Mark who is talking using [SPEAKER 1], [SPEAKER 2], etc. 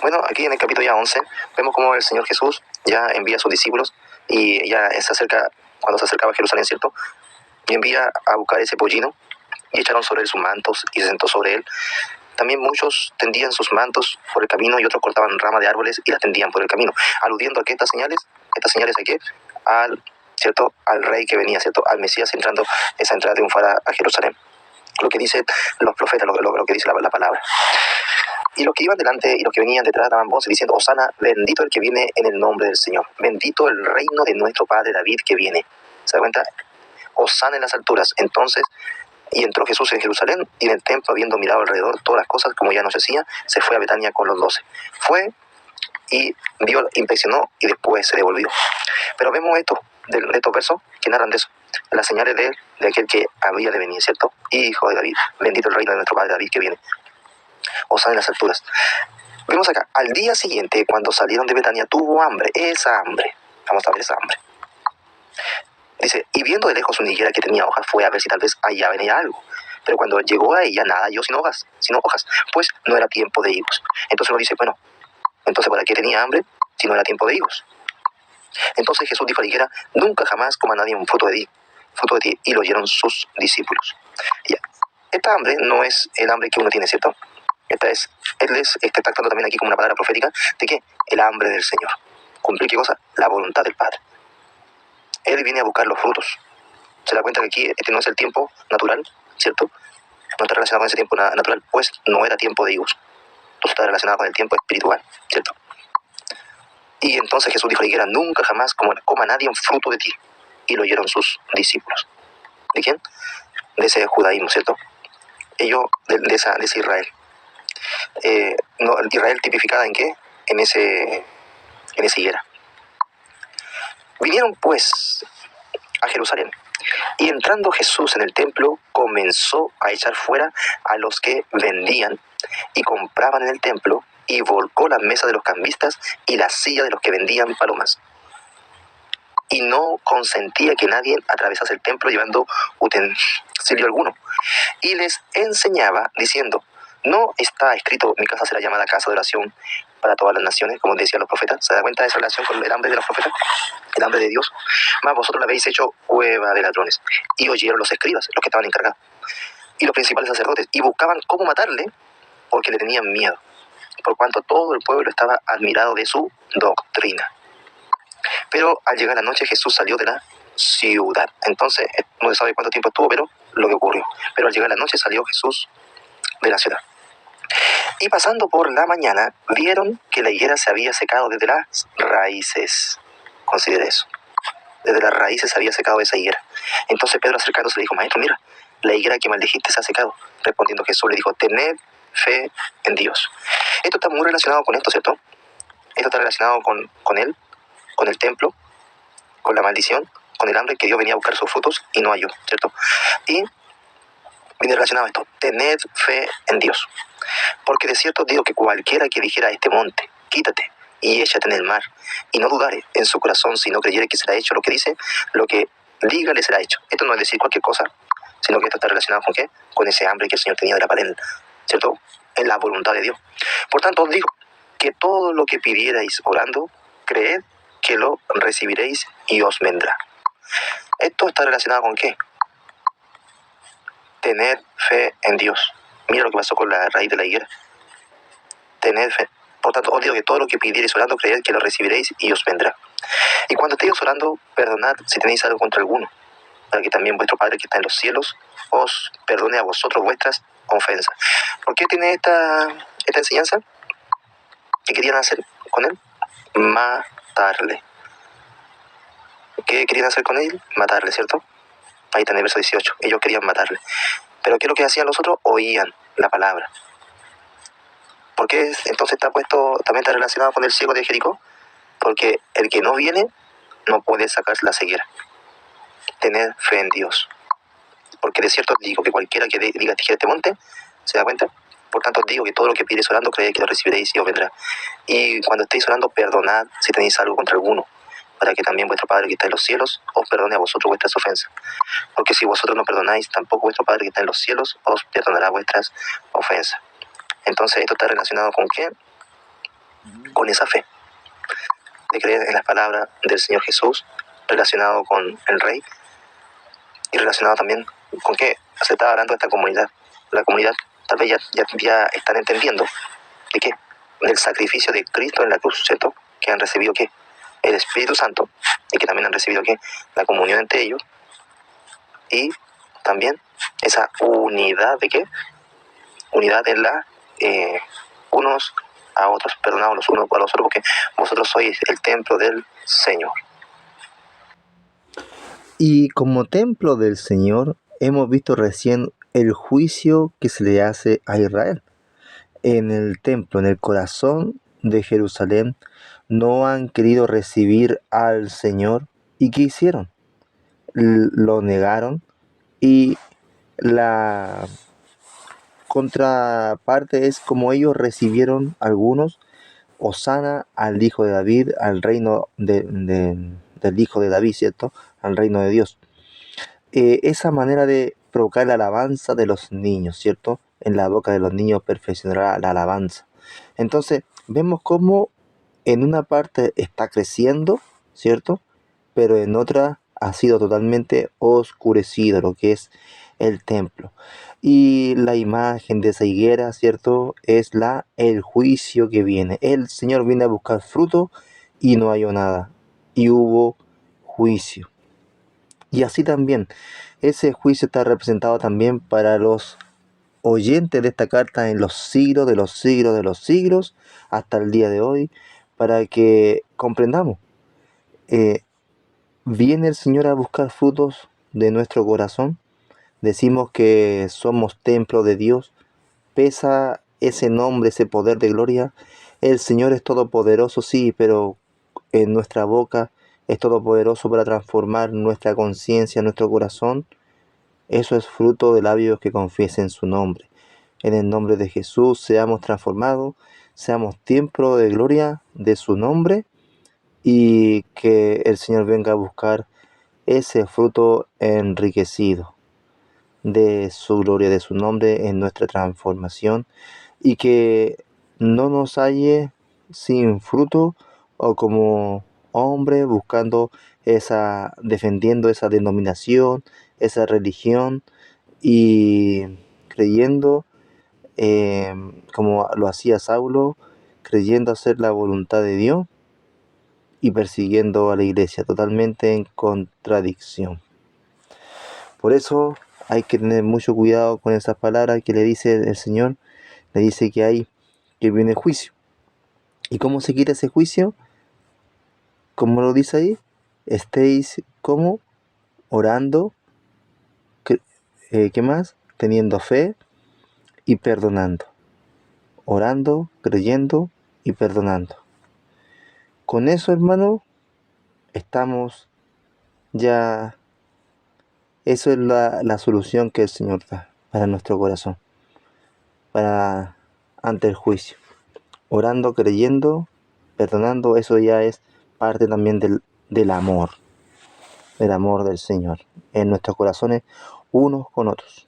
[SPEAKER 1] Bueno, aquí en el capítulo ya 11 vemos cómo el Señor Jesús ya envía a sus discípulos y ya se acerca, cuando se acercaba a Jerusalén, ¿cierto? Y envía a buscar ese pollino y echaron sobre él sus mantos y se sentó sobre él. También muchos tendían sus mantos por el camino y otros cortaban ramas de árboles y las tendían por el camino, aludiendo a que estas señales a qué, ¿cierto? Al rey que venía, ¿cierto? Al Mesías entrando, esa entrada triunfal a Jerusalén. Lo que dicen los profetas, lo que dice la palabra. Y los que iban delante y los que venían detrás daban voces diciendo: Hosana, bendito el que viene en el nombre del Señor, bendito el reino de nuestro padre David que viene. ¿Se da cuenta? Hosana en las alturas. Entonces, y entró Jesús en Jerusalén, y en el templo, habiendo mirado alrededor todas las cosas, como ya nos decía, se fue a Betania con los 12. Fue y vio, inspeccionó, y después se devolvió. Pero vemos esto, de estos versos que narran de eso, las señales de aquel que había de venir, ¿cierto? Hijo de David, bendito el reino de nuestro padre David que viene. Hosana en las alturas. Vemos acá, al día siguiente, cuando salieron de Betania, tuvo hambre, esa hambre. Vamos a ver esa hambre. Dice, y viendo de lejos una higuera que tenía hojas, fue a ver si tal vez allá venía algo. Pero cuando llegó a ella, nada halló sino hojas, pues no era tiempo de higos. Entonces uno dice, bueno, entonces ¿para qué tenía hambre si no era tiempo de higos? Entonces Jesús dijo a la higuera, nunca jamás coma nadie un fruto de ti, y lo oyeron sus discípulos. Ya. Esta hambre no es el hambre que uno tiene, ¿cierto? Él está tratando también aquí como una palabra profética de que el hambre del Señor. ¿Cumplir qué cosa? La voluntad del Padre. Él viene a buscar los frutos. Se da cuenta que aquí este no es el tiempo natural, ¿cierto? No está relacionado con ese tiempo natural, pues no era tiempo de higos. Entonces está relacionado con el tiempo espiritual, ¿cierto? Y entonces Jesús dijo a la higuera, nunca jamás coma nadie un fruto de ti. Y lo oyeron sus discípulos. ¿De quién? De ese judaísmo, ¿cierto? Ellos, de ese Israel. No, Israel tipificada en qué? En esa higuera. Vinieron pues a Jerusalén, y entrando Jesús en el templo, comenzó a echar fuera a los que vendían y compraban en el templo, y volcó la mesa de los cambistas y la silla de los que vendían palomas. Y no consentía que nadie atravesase el templo llevando utensilio alguno. Y les enseñaba diciendo, ¿no está escrito, mi casa será llamada casa de oración para todas las naciones, como decían los profetas? ¿Se da cuenta de esa relación con el hambre de los profetas? El hambre de Dios. Mas vosotros la habéis hecho cueva de ladrones. Y oyeron los escribas, los que estaban encargados, y los principales sacerdotes, y buscaban cómo matarle, porque le tenían miedo, por cuanto todo el pueblo estaba admirado de su doctrina. Pero al llegar la noche, Jesús salió de la ciudad. Entonces, no se sabe cuánto tiempo estuvo, pero lo que ocurrió. Pero al llegar la noche, salió Jesús de la ciudad. Y pasando por la mañana, vieron que la higuera se había secado desde las raíces. Considere eso. Desde las raíces se había secado esa higuera. Entonces Pedro, acercándose, le dijo, maestro, mira, la higuera que maldijiste se ha secado. Respondiendo Jesús, le dijo, tened fe en Dios. Esto está muy relacionado con esto, ¿cierto? Esto está relacionado con él, con el templo, con la maldición, con el hambre, que Dios venía a buscar sus frutos y no halló, ¿cierto? Y viene relacionado a esto, tened fe en Dios. Porque de cierto digo que cualquiera que dijera a este monte, quítate y échate en el mar, y no dudare en su corazón, si no creyere que será hecho lo que dice, lo que diga le será hecho. Esto no es decir cualquier cosa, sino que esto está relacionado con ¿qué? Con ese hambre que el Señor tenía de la pared, ¿cierto? En la voluntad de Dios. Por tanto, os digo que todo lo que pidierais orando, creed que lo recibiréis y os vendrá. Esto está relacionado con ¿qué? Tener fe en Dios. Mira lo que pasó con la raíz de la higuera. Tener fe. Por tanto, os digo que todo lo que pidierais orando, creed que lo recibiréis y os vendrá. Y cuando estéis orando, perdonad si tenéis algo contra alguno, para que también vuestro Padre que está en los cielos os perdone a vosotros vuestras ofensas. ¿Por qué tiene esta enseñanza? ¿Qué querían hacer con él? Matarle. ¿Qué querían hacer con él? Matarle, ¿cierto? Ahí está en el verso 18. Ellos querían matarle. Pero ¿qué es lo que hacían los otros? Oían la palabra. ¿Por qué entonces también está relacionado con el ciego de Jericó? Porque el que no viene no puede sacar la ceguera. Tener fe en Dios. Porque de cierto digo que cualquiera que diga tijera este monte, ¿se da cuenta? Por tanto digo que todo lo que pides orando, creed que lo recibiréis y os vendrá. Y cuando estéis orando, perdonad si tenéis algo contra alguno, para que también vuestro Padre que está en los cielos os perdone a vosotros vuestras ofensas. Porque si vosotros no perdonáis, tampoco vuestro Padre que está en los cielos os perdonará vuestras ofensas. Entonces esto está relacionado con ¿qué? con esa fe, de creer en las palabras del Señor Jesús, relacionado con el Rey, y relacionado también con que se está hablando de esta comunidad. La comunidad tal vez ya están entendiendo de qué, del sacrificio de Cristo en la cruz, ¿cierto? Que han recibido qué, el Espíritu Santo, y que también han recibido qué, la comunión entre ellos, y también esa unidad de qué, unidad en la unos a otros, perdonados los unos a los otros, porque vosotros sois el templo del Señor.
[SPEAKER 2] Y como templo del Señor, hemos visto recién el juicio que se le hace a Israel. En el templo, en el corazón de Jerusalén, no han querido recibir al Señor. ¿Y qué hicieron? Lo negaron, y la contraparte es como ellos recibieron algunos: Hosana al Hijo de David, al reino del Hijo de David, ¿cierto? Al reino de Dios. Esa manera de provocar la alabanza de los niños, ¿cierto? En la boca de los niños perfeccionará la alabanza. Entonces, vemos cómo en una parte está creciendo, ¿cierto? Pero en otra ha sido totalmente oscurecido lo que es el templo. Y la imagen de esa higuera, ¿cierto? Es el juicio que viene. El Señor viene a buscar fruto y no halló nada. Y hubo juicio. Y así también, ese juicio está representado también para los oyentes de esta carta en los siglos de los siglos de los siglos, hasta el día de hoy, para que comprendamos. ¿Viene el Señor a buscar frutos de nuestro corazón? Decimos que somos templo de Dios. ¿Pesa ese nombre, ese poder de gloria? El Señor es todopoderoso, sí, pero en nuestra boca es todopoderoso para transformar nuestra conciencia, nuestro corazón. Eso es fruto de labios que confiesen su nombre. En el nombre de Jesús seamos transformados, seamos templo de gloria de su nombre, y que el Señor venga a buscar ese fruto enriquecido de su gloria, de su nombre en nuestra transformación, y que no nos halle sin fruto o como hombre buscando defendiendo esa denominación, esa religión, y creyendo, como lo hacía Saulo, creyendo hacer la voluntad de Dios y persiguiendo a la iglesia, totalmente en contradicción. Por eso hay que tener mucho cuidado con esas palabras que le dice el Señor. Le dice que viene juicio. ¿Y cómo se quita ese juicio? Como lo dice ahí, estéis como orando, ¿qué más? Teniendo fe y perdonando. Orando, creyendo y perdonando. Con eso, hermano, estamos ya. Eso es la solución que el Señor da para nuestro corazón, ante el juicio. Orando, creyendo, perdonando, eso ya es parte también del amor del Señor en nuestros corazones unos con otros.